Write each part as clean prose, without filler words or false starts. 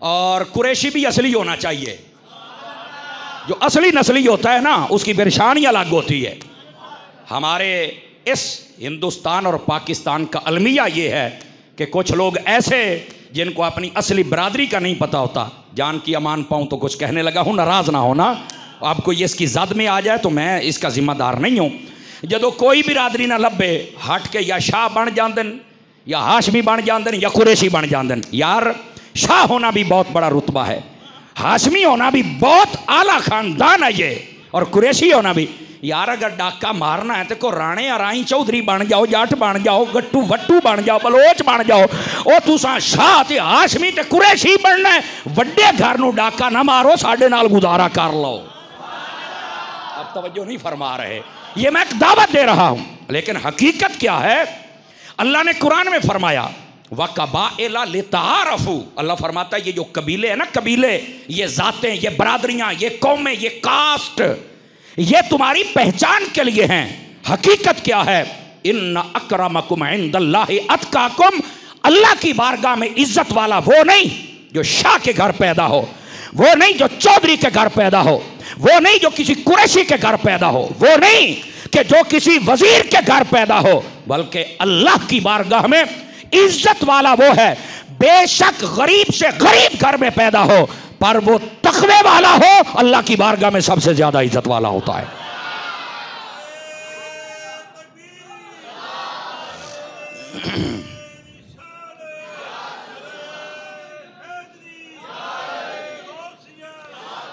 और कुरैशी भी असली होना चाहिए। जो असली नस्ली होता है ना, उसकी परेशानी ही अलग होती है। हमारे इस हिंदुस्तान और पाकिस्तान का अलमिया ये है कि कुछ लोग ऐसे जिनको अपनी असली बरादरी का नहीं पता होता, जान की अमान पाऊँ तो कुछ कहने लगा हूँ, नाराज़ ना होना। आपको ये इसकी जद में आ जाए तो मैं इसका जिम्मेदार नहीं हूँ। जदों कोई बिरादरी ना लभे, हट के या शाह बन जाते या हाशमी बन जाते या कुरैशी बन जाते। यार शाह होना भी बहुत बड़ा रुतबा है, हाशमी होना भी बहुत आला खानदान है ये, और कुरैशी होना भी। यार अगर डाका मारना है तो को राणे अराई चौधरी बन जाओ, जट बन जाओ, गट्टू वट्टू बन जाओ, बलोच बन जाओ। ओ तुसा शाह ते हाशमी ते कुरैशी बनना है। वड्डे घर नूं डाका ना मारो, साडे नाल गुजारा कर लो। अब तवज्जो नहीं फरमा रहे, ये मैं एक दावत दे रहा हूं। लेकिन हकीकत क्या है? अल्लाह ने कुरान में फरमाया वक़बाइला लितारफू। अल्लाह फरमाता है ये जो कबीले हैं ना, कबीले, ये जातें, ये बरादरियां, ये कौमें, ये कास्ट, ये तुम्हारी पहचान के लिए हैं। हकीकत क्या है? इन्ना अकरमकुम इंदल्लाहि अतकाकुम। अल्लाह की बारगाह में इज्जत वाला वो नहीं जो शाह के घर पैदा हो, वो नहीं जो चौधरी के घर पैदा हो, वो नहीं जो किसी कुरैशी के घर पैदा हो, वो नहीं कि जो किसी वजीर के घर पैदा हो, बल्कि अल्लाह की बारगाह में इज्जत वाला वो है, बेशक गरीब से गरीब घर में पैदा हो, पर वो तकवे वाला हो, अल्लाह की बारगाह में सबसे ज्यादा इज्जत वाला होता है।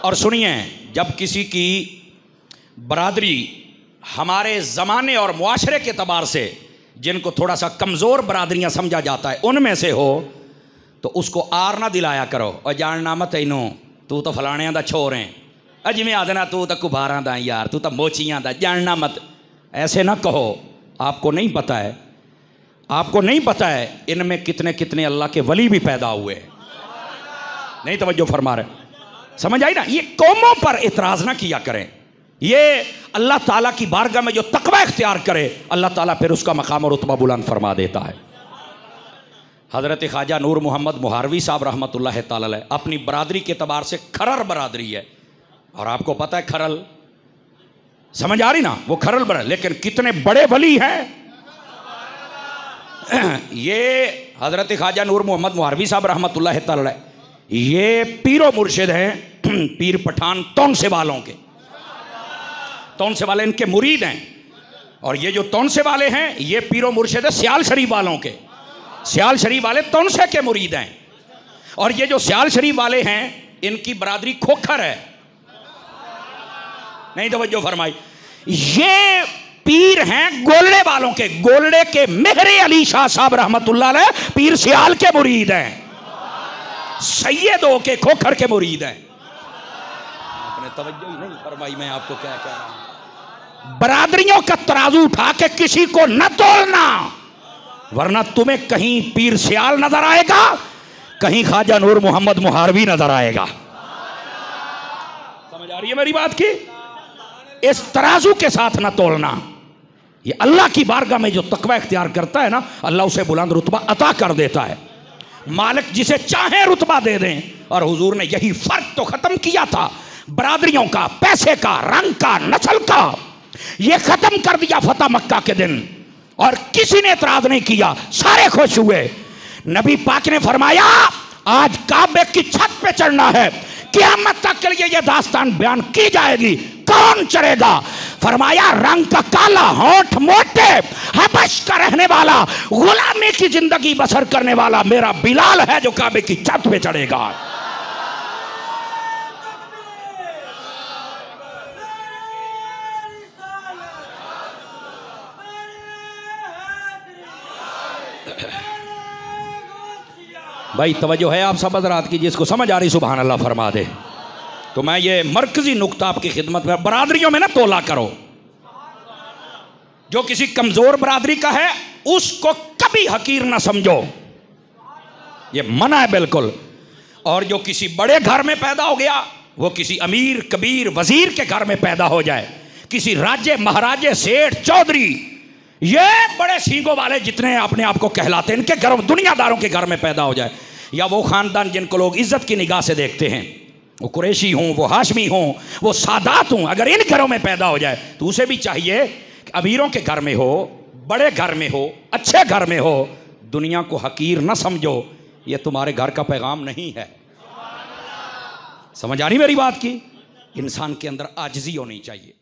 और सुनिए, जब किसी की बरादरी हमारे ज़माने और मुआशरे के तबार से जिनको थोड़ा सा कमज़ोर बरादरियां समझा जाता है उनमें से हो, तो उसको आर ना दिलाया करो और जानना मत इनू तू तो फलाणियां दा छोर है, अजिमें आदना तू तो कुबारां दा यार, तू तो मोचियां दा, जानना मत। ऐसे ना कहो। आपको नहीं पता है, आपको नहीं पता है इनमें कितने कितने अल्लाह के वली भी पैदा हुए। नहीं तवज्जो फरमा रहे, समझ आई ना? ये कौमों पर इतराज़ ना किया करें। ये अल्लाह ताला की बारगाह में जो तकवा इख्तियार करे, अल्लाह ताला फिर उसका मकाम और रुतबा बुलंद फरमा देता है। हज़रत ख्वाजा नूर मोहम्मद मुहारवी साहब रहमतुल्लाह ताला अलैह अपनी बरादरी के तबार से खरर बरादरी है। और आपको पता है खरल, समझ आ रही ना? वो खरल बड़ा, लेकिन कितने बड़े वली हैं। ये हज़रत ख्वाजा नूर मोहम्मद मुहारवी साहब रहमतुल्लाह ताला अलैह ये पीरो मुर्शिद हैं, पीर पठान तौनसे वालों के, तौनसे वाले इनके मुरीद हैं। और ये जो तौनसे वाले हैं ये पीरो मुर्शिद है सियाल शरीफ वालों के, सियाल शरीफ वाले तौनसे के मुरीद हैं। और ये जो सियाल शरीफ वाले हैं इनकी बरादरी खोखर है। नहीं तवज्जो फरमाई। ये पीर हैं गोलड़े वालों के, गोलड़े के मेहरे अली शाह साहब रहमतुल्लाह अलैह पीर सियाल के मुरीद हैं, सैयदों के खोखर के मुरीद हैं। आपने तवज्जो ही नहीं फरमाई, मैं आपको क्या कह रहा हूं। बरादरियों का तराजू उठा के किसी को न तोलना, वरना तुम्हें कहीं पीर सियाल नजर आएगा, कहीं ख्वाजा नूर मोहम्मद मुहारवी नजर आएगा। समझ आ रही है मेरी बात की? इस तराजू के साथ न तोलना। ये अल्लाह की बारगाह में जो तकवा इख्तियार करता है ना, अल्लाह उसे बुलंद रुतबा अता कर देता है। मालिक जिसे चाहे रुतबा दे दें। और हुजूर ने यही फर्क तो खत्म किया था, बरादरियों का, पैसे का, रंग का, नस्ल का, ये खत्म कर दिया फतह मक्का के दिन। और किसी ने एतराज नहीं किया, सारे खुश हुए। नबी पाक ने फरमाया आज काबे की छत पे चढ़ना है, क़यामत तक के लिए यह दास्तान बयान की जाएगी। कौन चढ़ेगा? फरमाया रंग का काला, होंठ मोटे, हबश का रहने वाला, गुलामी की जिंदगी बसर करने वाला मेरा बिलाल है जो काबे की छत पे चढ़ेगा। भाई तवज्जो है आप सब हज़रात की? जिसको समझ आ रही सुभान अल्लाह फरमा दे। तो मैं ये मरकजी नुक्ता आपकी खिदमत में, बरादरियों में ना तोला करो। जो किसी कमजोर बरादरी का है उसको कभी हकीर ना समझो, ये मना है बिल्कुल। और जो किसी बड़े घर में पैदा हो गया, वो किसी अमीर कबीर वजीर के घर में पैदा हो जाए, किसी राज्य महाराजे सेठ चौधरी, ये बड़े सींगों वाले जितने अपने आप को कहलाते हैं, इनके घर, दुनियादारों के घर में पैदा हो जाए, या वो ख़ानदान जिनको लोग इज़्ज़त की निगाह से देखते हैं, वो कुरैशी हों, वो हाशमी हों, वो सादात हों, अगर इन घरों में पैदा हो जाए तो उसे भी चाहिए कि अमीरों के घर में हो, बड़े घर में हो, अच्छे घर में हो, दुनिया को हकीर न समझो। ये तुम्हारे घर का पैगाम नहीं है। समझ आ रही मेरी बात की? इंसान के अंदर आजिज़ी होनी चाहिए।